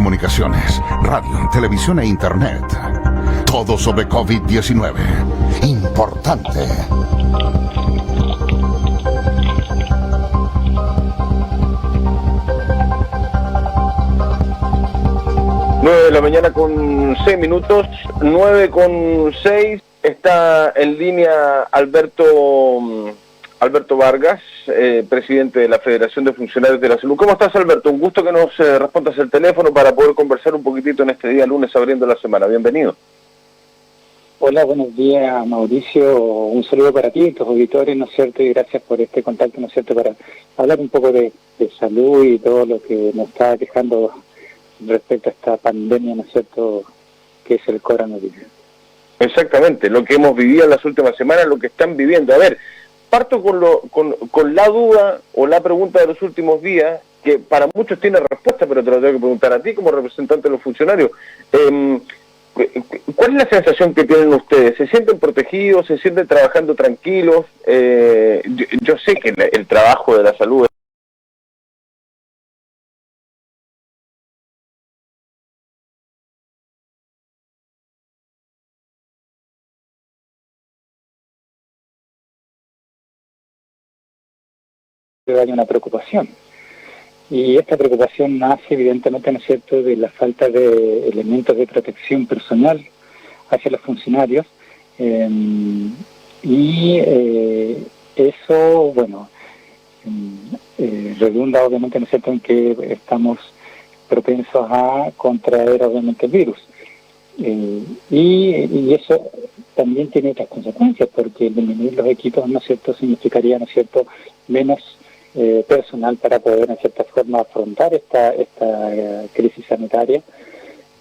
telecomunicaciones, radio, televisión e internet. Todo sobre COVID-19. Importante. 9 de la mañana con 6 minutos, 9:06, está en línea Alberto Vargas, presidente de la Federación de Funcionarios de la Salud. ¿Cómo estás, Alberto? Un gusto que nos respondas el teléfono para poder conversar un poquitito en este día lunes abriendo la semana. Bienvenido. Hola, buenos días, Mauricio. Un saludo para ti y tus auditores, ¿no es cierto? Y gracias por este contacto, ¿no es cierto?, para hablar un poco de salud y todo lo que nos está quejando respecto a esta pandemia, ¿no es cierto?, que es el coronavirus. Exactamente, lo que hemos vivido en las últimas semanas, lo que están viviendo. A ver, parto con la duda o la pregunta de los últimos días, que para muchos tiene respuesta, pero te lo tengo que preguntar a ti como representante de los funcionarios. ¿Cuál es la sensación que tienen ustedes? ¿Se sienten protegidos? ¿Se sienten trabajando tranquilos? Yo sé que el trabajo de la salud Hay una preocupación. Y esta preocupación nace evidentemente, ¿no es cierto?, de la falta de elementos de protección personal hacia los funcionarios. Eso, bueno, redunda obviamente, ¿no es cierto?, en que estamos propensos a contraer obviamente el virus. Y eso también tiene otras consecuencias, porque disminuir los equipos, ¿no es cierto?, significaría, ¿no es cierto?, menos personal para poder en cierta forma afrontar esta crisis sanitaria,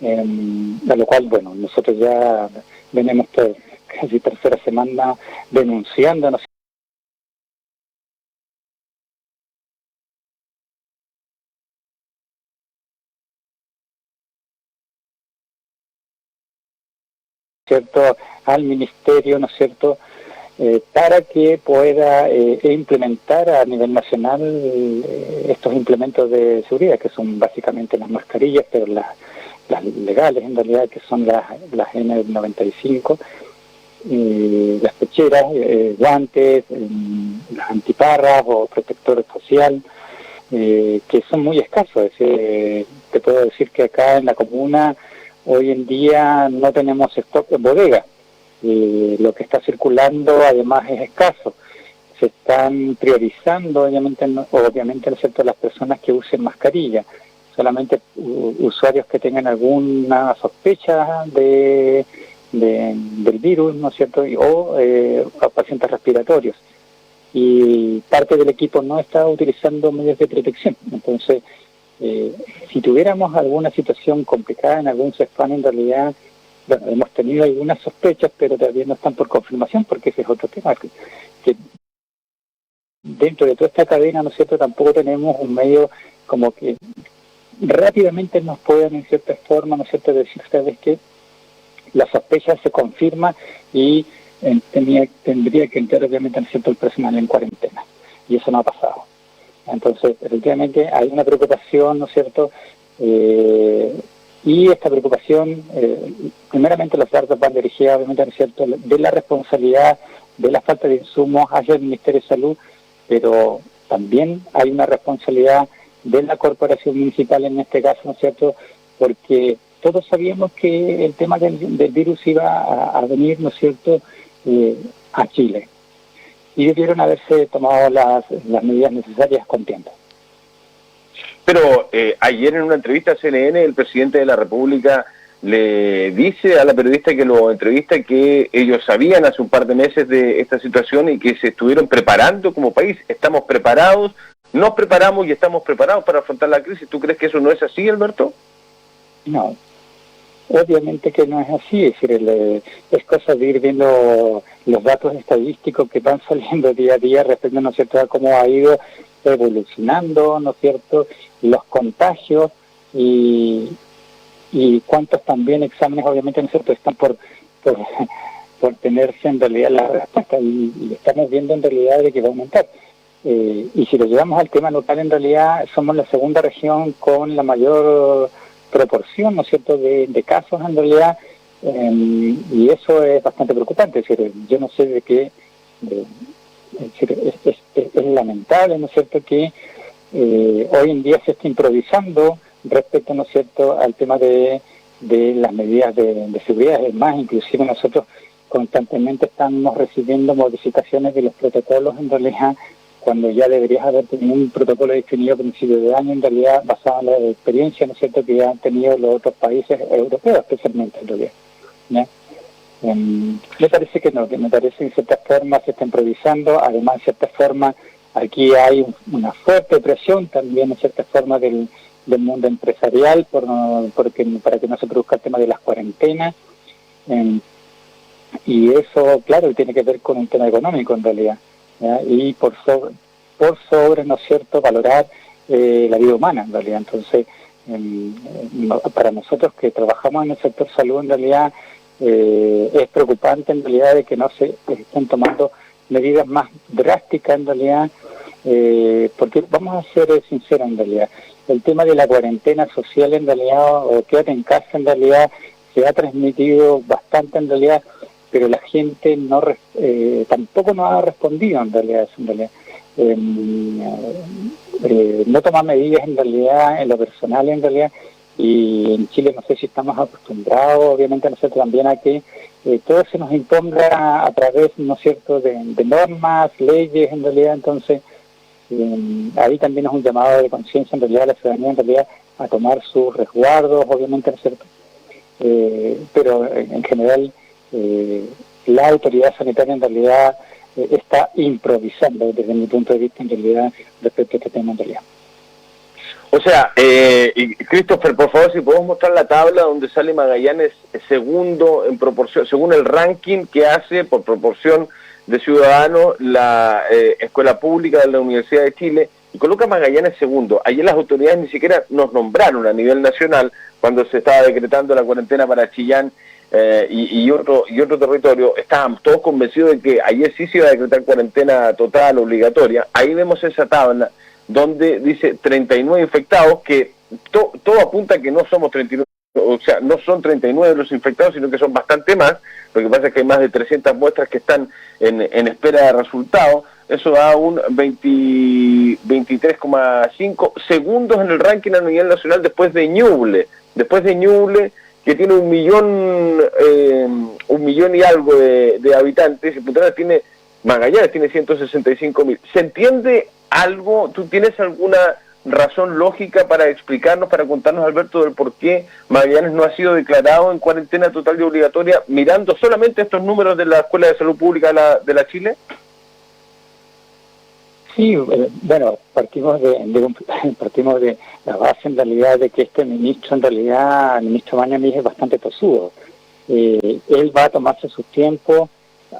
a lo cual, bueno, nosotros ya venimos por casi tercera semana denunciando, ¿no? ¿Cierto?, al ministerio, ¿no es cierto?, para que pueda implementar a nivel nacional estos implementos de seguridad, que son básicamente las mascarillas, pero las legales en realidad, que son las N95, las pecheras, guantes, las antiparras o protectores facial, que son muy escasos. Te puedo decir que acá en la comuna hoy en día no tenemos stock en bodega. Lo que está circulando además es escaso. Se están priorizando obviamente, ¿no es cierto?, las personas que usen mascarilla. Solamente usuarios que tengan alguna sospecha del virus, ¿no es cierto?, o pacientes respiratorios. Y parte del equipo no está utilizando medios de protección. Entonces, si tuviéramos alguna situación complicada en algún CEFAM, en realidad, bueno, hemos tenido algunas sospechas, pero todavía no están por confirmación, porque ese es otro tema, que dentro de toda esta cadena, ¿no es cierto?, tampoco tenemos un medio como que rápidamente nos puedan, en cierta forma, ¿no es cierto?, decir, ¿sabes qué?, la sospecha se confirma y tendría que entrar, obviamente, ¿no es cierto?, el personal en cuarentena. Y eso no ha pasado. Entonces, efectivamente, hay una preocupación, ¿no es cierto?, y esta preocupación, primeramente los datos van dirigidos, obviamente, ¿no es cierto?, de la responsabilidad de la falta de insumos hacia el Ministerio de Salud, pero también hay una responsabilidad de la corporación municipal en este caso, ¿no es cierto?, porque todos sabíamos que el tema del virus iba a venir, ¿no es cierto?, a Chile, y debieron haberse tomado las medidas necesarias con tiempo. Pero ayer en una entrevista a CNN, el presidente de la República le dice a la periodista que lo entrevista que ellos sabían hace un par de meses de esta situación y que se estuvieron preparando como país. Estamos preparados, nos preparamos y estamos preparados para afrontar la crisis. ¿Tú crees que eso no es así, Alberto? No, obviamente que no es así. Es decir, es cosa de ir viendo los datos estadísticos que van saliendo día a día respecto, ¿no es cierto?, a cómo ha ido evolucionando, ¿no es cierto?, los contagios y cuántos también exámenes, obviamente, ¿no es cierto?, están por tenerse en realidad la respuesta, y estamos viendo en realidad de que va a aumentar. Y si lo llevamos al tema local, en realidad somos la segunda región con la mayor proporción, ¿no es cierto?, de casos en realidad, y eso es bastante preocupante. Es decir, yo no sé de qué, es decir, es lamentable, ¿no es cierto?, que hoy en día se está improvisando respecto, ¿no es cierto?, al tema de las medidas de seguridad. Es más, inclusive nosotros constantemente estamos recibiendo modificaciones de los protocolos en realidad, cuando ya deberías haber tenido un protocolo definido a principios de año, en realidad basado en la experiencia, ¿no es cierto?, que ya han tenido los otros países europeos, especialmente en realidad, ¿ya? Me parece que no, que me parece que en cierta forma se está improvisando. Además, en cierta forma, aquí hay una fuerte presión también, en cierta forma, del mundo empresarial, para que no se produzca el tema de las cuarentenas, y eso, claro, tiene que ver con un tema económico en realidad, ¿ya? Y por sobre, ¿no es cierto?, valorar la vida humana en realidad. Entonces, para nosotros que trabajamos en el sector salud en realidad, es preocupante en realidad de que no se estén tomando medidas más drásticas en realidad, porque vamos a ser sinceros en realidad, el tema de la cuarentena social en realidad, o quédate en casa en realidad, se ha transmitido bastante en realidad, pero la gente tampoco nos ha respondido en realidad, no toma medidas en realidad, en lo personal en realidad, y en Chile no sé si estamos acostumbrados, obviamente nosotros también, a que todo se nos imponga a través, ¿no es cierto?, de normas, leyes en realidad. Entonces ahí también es un llamado de conciencia en realidad a la ciudadanía en realidad a tomar sus resguardos, obviamente, ¿no es cierto?, pero en general la autoridad sanitaria en realidad está improvisando desde mi punto de vista en realidad respecto a este tema en realidad. O sea, y Christopher, por favor, si podemos mostrar la tabla donde sale Magallanes segundo en proporción, según el ranking que hace por proporción de ciudadanos la escuela pública de la Universidad de Chile, y coloca Magallanes segundo. Ayer las autoridades ni siquiera nos nombraron a nivel nacional cuando se estaba decretando la cuarentena para Chillán y otro territorio. Estábamos todos convencidos de que ayer sí se iba a decretar cuarentena total, obligatoria. Ahí vemos esa tabla donde dice 39 infectados, que todo apunta a que no somos 39, o sea, no son 39 los infectados, sino que son bastante más. Lo que pasa es que hay más de 300 muestras que están en espera de resultados. Eso da un 23,5 segundos en el ranking a nivel nacional después de Ñuble. Después de Ñuble, que tiene 1 millón y algo de habitantes, y Magallanes tiene 165.000. ¿Se entiende algo? ¿Tú tienes alguna razón lógica para explicarnos, para contarnos, Alberto, del por qué Magallanes no ha sido declarado en cuarentena total y obligatoria, mirando solamente estos números de la Escuela de Salud Pública de la Chile? Sí, bueno, partimos de la base en realidad de que este ministro, en realidad, el ministro Mañalich, es bastante tosudo. Él va a tomarse su tiempo.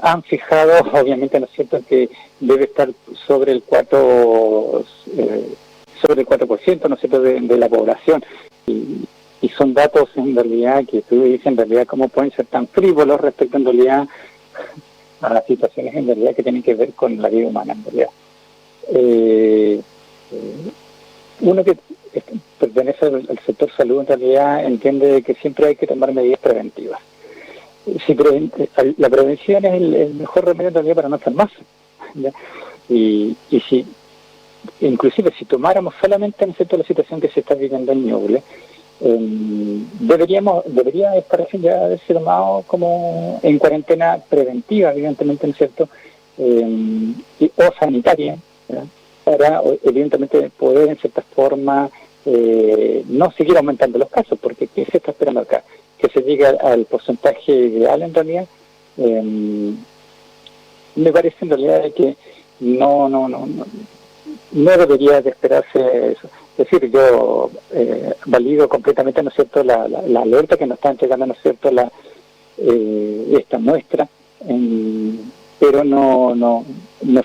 Han fijado, obviamente, ¿no es cierto?, que debe estar sobre el 4%, ¿no es cierto?, de la población. Y son datos en realidad que tú dices, en realidad, cómo pueden ser tan frívolos respecto en realidad a las situaciones en realidad que tienen que ver con la vida humana en realidad. Uno que pertenece al sector salud en realidad entiende que siempre hay que tomar medidas preventivas. La prevención es el mejor remedio en realidad para no enfermarse, ¿ya? Y si inclusive si tomáramos solamente, ¿no es cierto?, la situación que se está viviendo en Ñuble, debería estar ya haberse tomado como en cuarentena preventiva, evidentemente, ¿no es cierto?, o sanitaria, ¿ya?, para evidentemente poder en cierta forma no seguir aumentando los casos, porque ¿qué se está esperando acá? Que se llegue al porcentaje ideal en realidad. Me parece en realidad de que no debería de esperarse eso. Es decir, yo valido completamente, ¿no es cierto?, la alerta que nos está entregando, ¿no es cierto?, esta muestra, pero no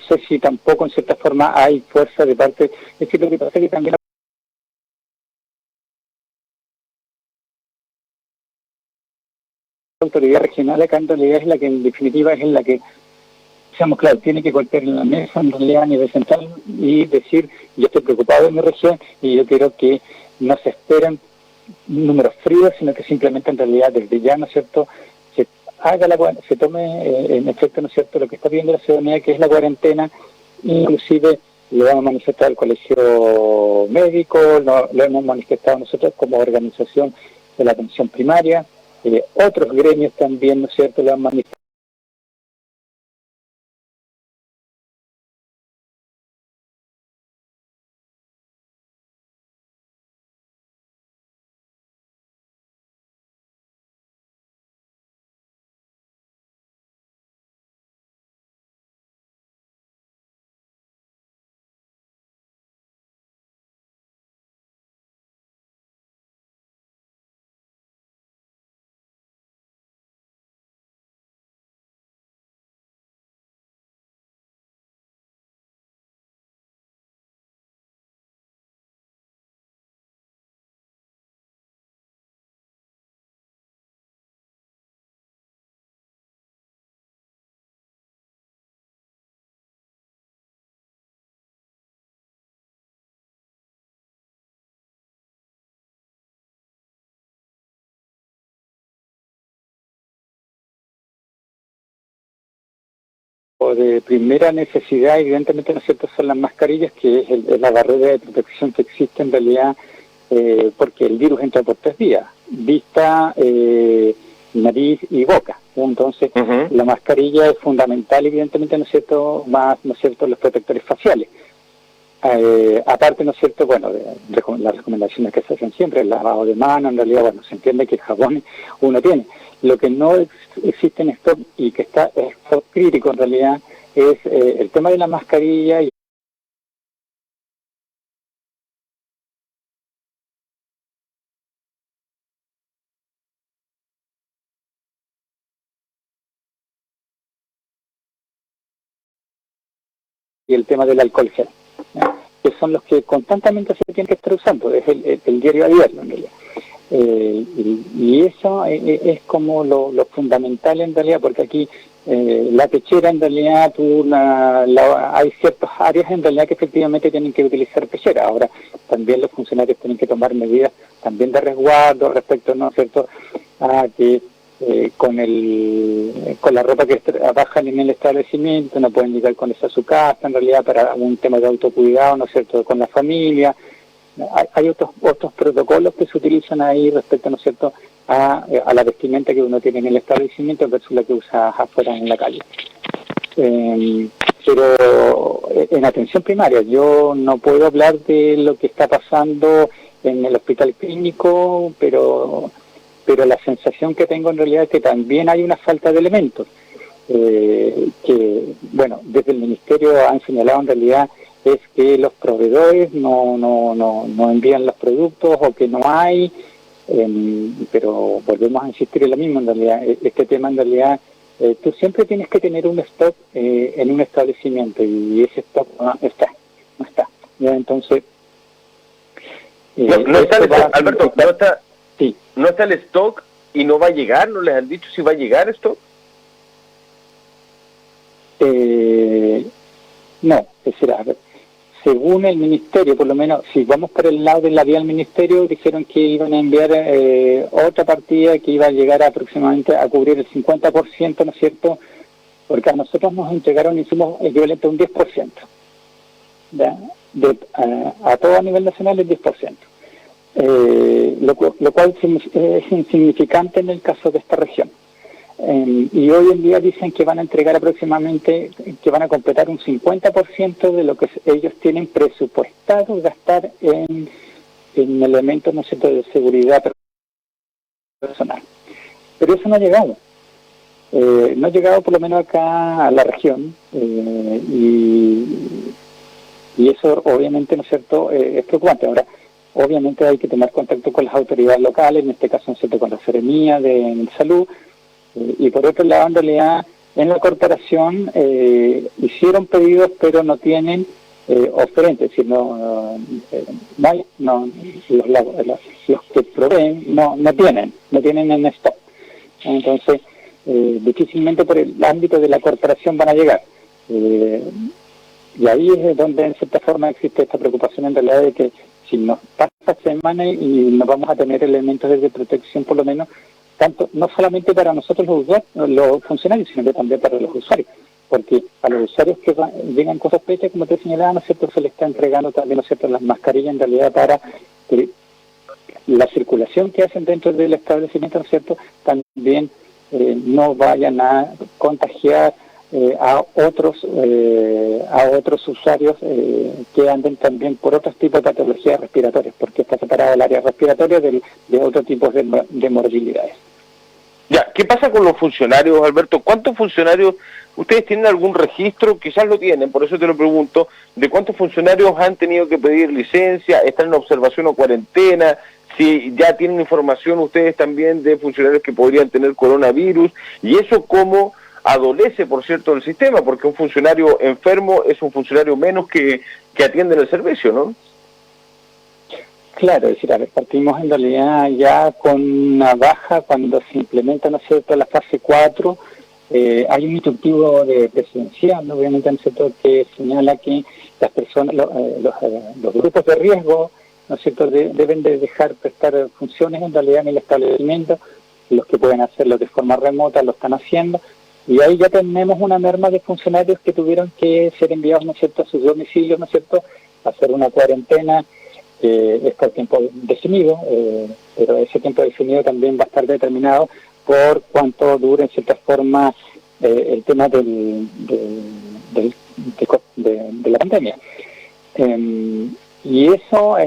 sé si tampoco en cierta forma hay fuerza de parte. Es decir, lo que pasa es que también la autoridad regional acá en realidad es la que en definitiva es la que, seamos claros, tiene que golpear en la mesa en realidad a nivel central y decir: yo estoy preocupado en mi región y yo quiero que no se esperen números fríos, sino que simplemente en realidad desde ya, ¿no es cierto?, se tome en efecto, ¿no es cierto?, lo que está pidiendo la ciudadanía, que es la cuarentena. Inclusive lo hemos manifestado el colegio médico, lo hemos manifestado nosotros como organización de la atención primaria, otros gremios también, ¿no es cierto?, lo han manifestado. De primera necesidad, evidentemente, ¿no es cierto?, son las mascarillas, que es la barrera de protección que existe en realidad, porque el virus entra por 3 vías: vista, nariz y boca. Entonces, la mascarilla es fundamental, evidentemente, ¿no es cierto?, más, ¿no es cierto?, los protectores faciales. Aparte, ¿no es cierto?, bueno, las recomendaciones que se hacen siempre, el lavado de manos, en realidad, bueno, se entiende que el jabón uno tiene. Lo que no existe en stock y que está en stock crítico en realidad es el tema de la mascarilla y el tema del alcohol gel, ¿no?, que son los que constantemente se tienen que estar usando, es el diario a diario en realidad. Y eso es como lo fundamental en realidad, porque aquí la pechera en realidad hay ciertas áreas en realidad que efectivamente tienen que utilizar pechera. Ahora también los funcionarios tienen que tomar medidas también de resguardo respecto, ¿no es cierto?, a que con la ropa que trabajan en el establecimiento no pueden llegar con eso a su casa, en realidad para un tema de autocuidado, ¿no es cierto?, con la familia. Hay otros protocolos que se utilizan ahí respecto, ¿no es cierto?, a la vestimenta que uno tiene en el establecimiento versus la que usa afuera en la calle. Pero en atención primaria yo no puedo hablar de lo que está pasando en el hospital clínico, pero la sensación que tengo en realidad es que también hay una falta de elementos, que, bueno, desde el Ministerio han señalado en realidad es que los proveedores no envían los productos o que no hay, pero volvemos a insistir en lo mismo en realidad. Este tema en realidad, tú siempre tienes que tener un stock en un establecimiento y ese stock no está. ¿Ya? Entonces, no está el stock, Alberto, sí. No está el stock y no va a llegar, ¿no les han dicho si va a llegar stock? No, es decir, a ver, según el ministerio, por lo menos, si vamos por el lado de la vía del ministerio, dijeron que iban a enviar otra partida que iba a llegar aproximadamente a cubrir el 50%, ¿no es cierto?, porque a nosotros nos entregaron insumos equivalentes a un 10%, ¿ya? A todo a nivel nacional el 10%, lo cual es insignificante en el caso de esta región. Y hoy en día dicen que van a entregar aproximadamente, que van a completar un 50% de lo que ellos tienen presupuestado gastar en elementos, ¿no es cierto?, de seguridad personal. Pero eso no ha llegado. No ha llegado por lo menos acá a la región, y eso obviamente, ¿no es cierto?, es preocupante. Ahora, obviamente hay que tener contacto con las autoridades locales, en este caso, ¿no es cierto?, con la Seremía de Salud. Y por otro lado, en realidad, en la corporación hicieron pedidos, pero no tienen oferentes, es decir, los que proveen no tienen en stock. Entonces, difícilmente por el ámbito de la corporación van a llegar. Y ahí es donde, en cierta forma, existe esta preocupación en realidad de que si nos pasa semana y nos vamos a tener elementos de protección por lo menos, tanto no solamente para nosotros los funcionarios, sino que también para los usuarios, porque a los usuarios que llegan con sospecha, como te señalaba, ¿no es cierto?, se les está entregando también, ¿no es cierto?, las mascarillas en realidad para que la circulación que hacen dentro del establecimiento, ¿no es cierto?, también no vayan a contagiar a otros usuarios que anden también por otros tipos de patologías respiratorias, porque está separado el área respiratoria de otros tipos de morbilidades. Ya, ¿qué pasa con los funcionarios, Alberto? ¿Cuántos funcionarios, ustedes tienen algún registro, quizás lo tienen, por eso te lo pregunto, de cuántos funcionarios han tenido que pedir licencia, están en observación o cuarentena? Si ya tienen información ustedes también de funcionarios que podrían tener coronavirus, y eso cómo adolece, por cierto, del sistema, porque un funcionario enfermo es un funcionario menos que atiende en el servicio, ¿no? Claro, es decir, a ver, partimos en realidad ya con una baja cuando se implementa, ¿no es cierto?, la fase 4, hay un instructivo de presidencial, ¿no?, obviamente, ¿no es cierto?, que señala que las personas, los grupos de riesgo, ¿no es cierto?, deben de dejar prestar funciones en realidad en el establecimiento, los que pueden hacerlo de forma remota lo están haciendo, y ahí ya tenemos una merma de funcionarios que tuvieron que ser enviados, ¿no es cierto?, a sus domicilios, ¿no es cierto?, a hacer una cuarentena, es por tiempo definido, pero ese tiempo definido también va a estar determinado por cuánto dure en cierta forma el tema de la pandemia. Y eso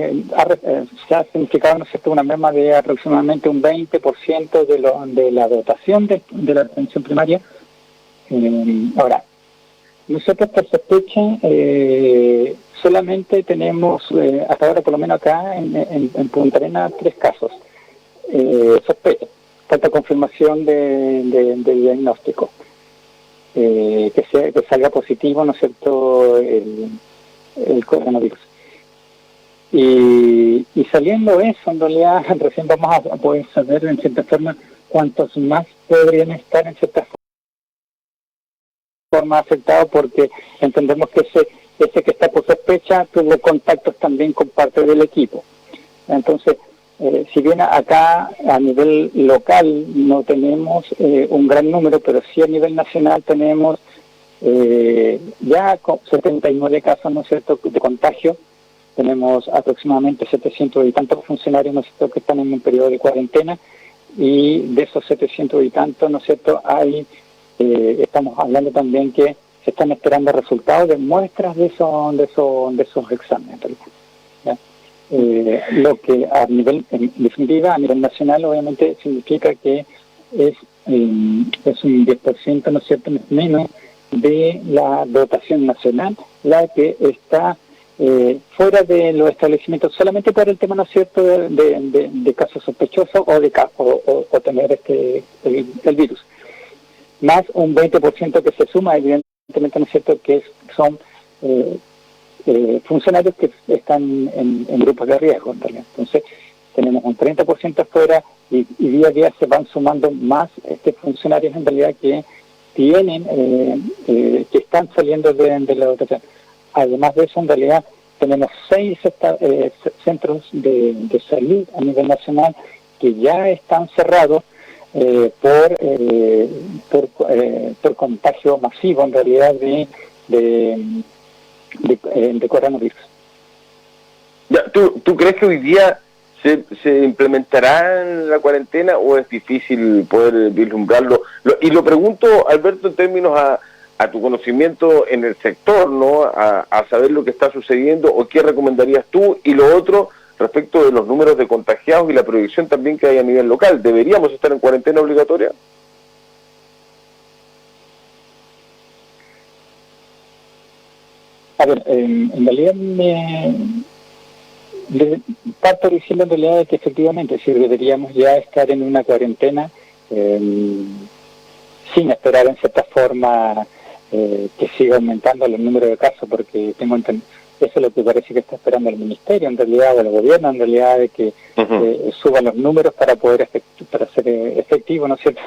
se ha significado, ¿no es cierto?, una merma de aproximadamente un 20% de la dotación de la atención primaria. Ahora, nosotros por sospecha solamente tenemos, hasta ahora por lo menos acá en Punta Arenas, 3 casos. Sospecha, falta confirmación de diagnóstico. Que salga positivo, ¿no es cierto?, el coronavirus. Y saliendo eso, en realidad, recién vamos a poder saber en cierta forma cuántos más podrían estar en cierta forma afectados, porque entendemos que ese que está por sospecha tuvo contactos también con parte del equipo. Entonces, si bien acá a nivel local no tenemos un gran número, pero sí a nivel nacional tenemos ya 79 casos, ¿no es cierto?, de contagio. Tenemos aproximadamente 700 y tantos funcionarios, ¿no es cierto?, que están en un periodo de cuarentena, y de esos 700 y tantos, ¿no es cierto?, estamos hablando también que se están esperando resultados de muestras de esos exámenes, ¿ya? Lo que en definitiva, a nivel nacional, obviamente significa que es un 10%, ¿no es cierto?, menos de la dotación nacional, la que está fuera de los establecimientos solamente por el tema, ¿no es cierto?, de casos sospechosos o tener el virus. Más un 20% que se suma, evidentemente, ¿no es cierto?, que son funcionarios que están en grupos de riesgo, en realidad. Entonces, tenemos un 30% afuera y día a día se van sumando más funcionarios, en realidad, que tienen, que están saliendo de la dotación. Además de eso, en realidad, tenemos 6 centros de salud a nivel nacional que ya están cerrados por contagio masivo, en realidad, de coronavirus. Ya, ¿tú crees que hoy día se implementará la cuarentena o es difícil poder vislumbrarlo? Y lo pregunto, Alberto, en términos a tu conocimiento en el sector, ¿no?, a saber lo que está sucediendo, o qué recomendarías tú, y lo otro respecto de los números de contagiados y la proyección también que hay a nivel local. ¿Deberíamos estar en cuarentena obligatoria? A ver, en realidad parto diciendo en realidad que efectivamente sí deberíamos ya estar en una cuarentena sin esperar en cierta forma que siga aumentando los números de casos, porque tengo entendido, eso es lo que parece que está esperando el ministerio, en realidad, o el gobierno, en realidad, de que suban los números para poder ser efectivo, ¿no es cierto?,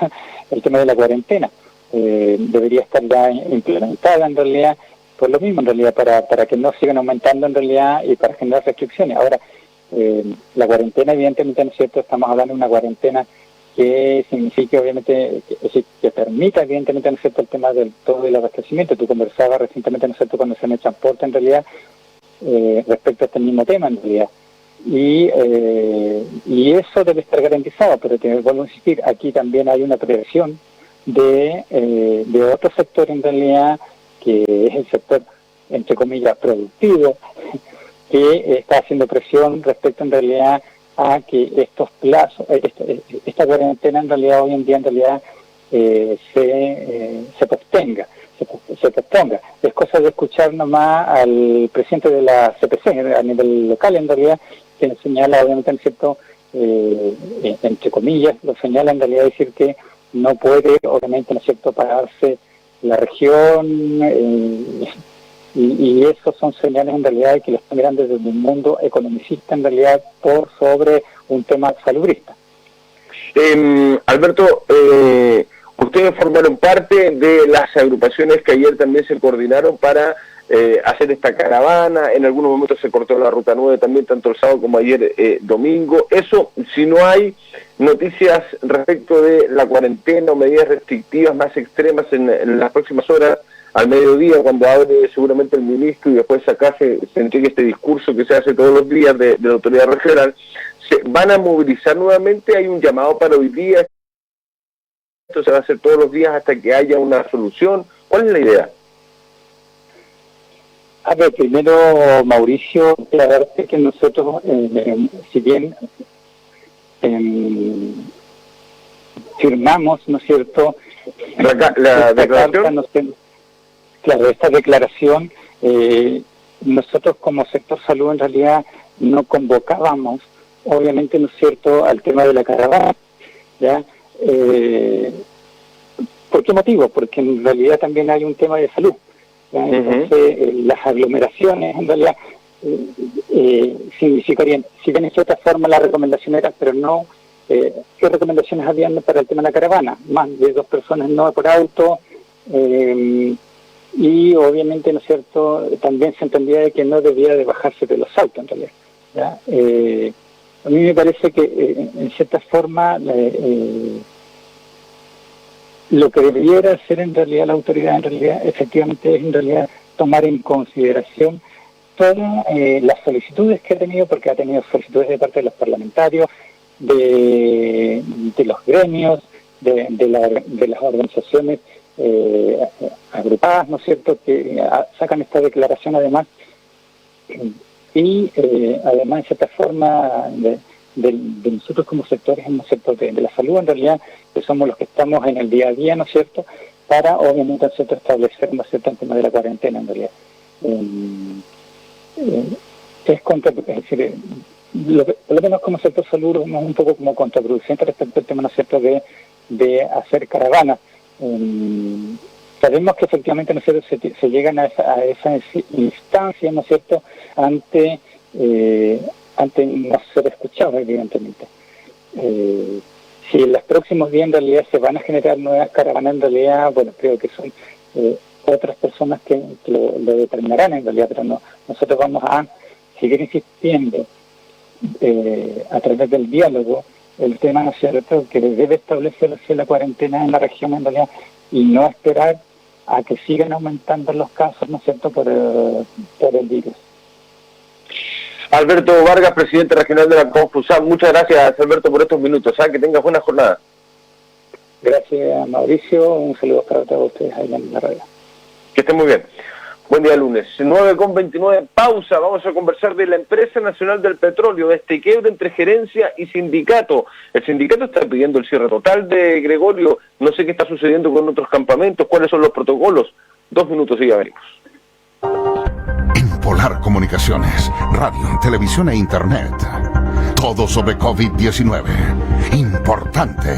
el tema de la cuarentena. Debería estar ya implementada, en realidad, por lo mismo, en realidad, para que no sigan aumentando, en realidad, y para generar restricciones. Ahora, La cuarentena, evidentemente, ¿no es cierto? Estamos hablando de una cuarentena que signifique, obviamente, que permita, evidentemente, ¿no es cierto?, el tema del todo el abastecimiento. Tú conversabas recientemente, ¿no es cierto?, cuando se me transporte, en realidad, respecto a este mismo tema, en realidad. Y eso debe estar garantizado, pero te vuelvo a insistir, aquí también hay una presión de otro sector, en realidad, que es el sector, entre comillas, productivo, que está haciendo presión respecto, en realidad, a que estos plazos, esta cuarentena, en realidad, hoy en día, en realidad, se posponga. Es cosa de escuchar nomás al presidente de la CPC a nivel local, en realidad, que nos señala, obviamente, en cierto, entre comillas, lo señala en realidad decir que no puede, obviamente, ¿no es cierto?, pararse la región, y esos son señales en realidad que lo están mirando desde el mundo economicista, en realidad, por sobre un tema salubrista. Alberto, ustedes formaron parte de las agrupaciones que ayer también se coordinaron para hacer esta caravana. En algunos momentos se cortó la Ruta 9 también, tanto el sábado como ayer domingo. Eso, si no hay noticias respecto de la cuarentena o medidas restrictivas más extremas en las próximas horas, al mediodía, cuando abre seguramente el ministro y después acá se entregue este discurso que se hace todos los días de la autoridad regional, ¿se van a movilizar nuevamente? ¿Hay un llamado para hoy día? ¿Esto se va a hacer todos los días hasta que haya una solución? ¿Cuál es la idea? A ver, primero, Mauricio, aclararte que nosotros, si bien firmamos, ¿no es cierto?, la declaración. Claro, esta declaración, nosotros como sector salud en realidad no convocábamos, obviamente, ¿no es cierto?, al tema de la caravana, ¿ya? ¿Por qué motivo? Porque en realidad también hay un tema de salud, ¿ya? Entonces, las aglomeraciones en realidad significarían, si bien de cierta forma la recomendación era, pero no, ¿qué recomendaciones habían para el tema de la caravana? Más de 2 personas no por auto, y obviamente, ¿no es cierto?, también se entendía de que no debía de bajarse de los autos, en realidad, ¿ya? A mí me parece que, en cierta forma, lo que debiera hacer en realidad la autoridad, en realidad, efectivamente, es en realidad tomar en consideración todas las solicitudes que ha tenido, porque ha tenido solicitudes de parte de los parlamentarios, de los gremios, de las organizaciones agrupadas, ¿no es cierto?, que sacan esta declaración además, y además en cierta forma de nosotros como sectores, en el sector de la salud, en realidad, que somos los que estamos en el día a día, ¿no es cierto?, para obviamente, ¿no es cierto?, establecer, ¿no es cierto?, el tema de la cuarentena, en realidad. Es decir, por lo menos como sector salud, es un poco como contraproducente respecto al tema, ¿no es cierto?, de hacer caravanas. Sabemos que efectivamente, ¿no es cierto?, se llegan a esa instancia, ¿no es cierto?, ante no ser escuchados, evidentemente. Si en los próximos días en realidad se van a generar nuevas caravanas, en realidad, bueno, creo que son otras personas que lo determinarán en realidad, pero no, nosotros vamos a seguir insistiendo a través del diálogo el tema, ¿no es cierto?, que debe establecerse la cuarentena en la región, en realidad, y no esperar a que sigan aumentando los casos, ¿no es cierto?, por el virus. Alberto Vargas, presidente regional de la Confusan, muchas gracias, Alberto, por estos minutos. Que tengas buena jornada. Gracias, Mauricio. Un saludo para todos ustedes ahí en la radio. Que estén muy bien. Buen día, lunes. 9:29, pausa. Vamos a conversar de la Empresa Nacional del Petróleo, de este quiebre entre gerencia y sindicato. El sindicato está pidiendo el cierre total de Gregorio. No sé qué está sucediendo con otros campamentos, cuáles son los protocolos. 2 minutos y ya venimos. En Polar Comunicaciones, radio, televisión e internet. Todo sobre COVID-19. Importante.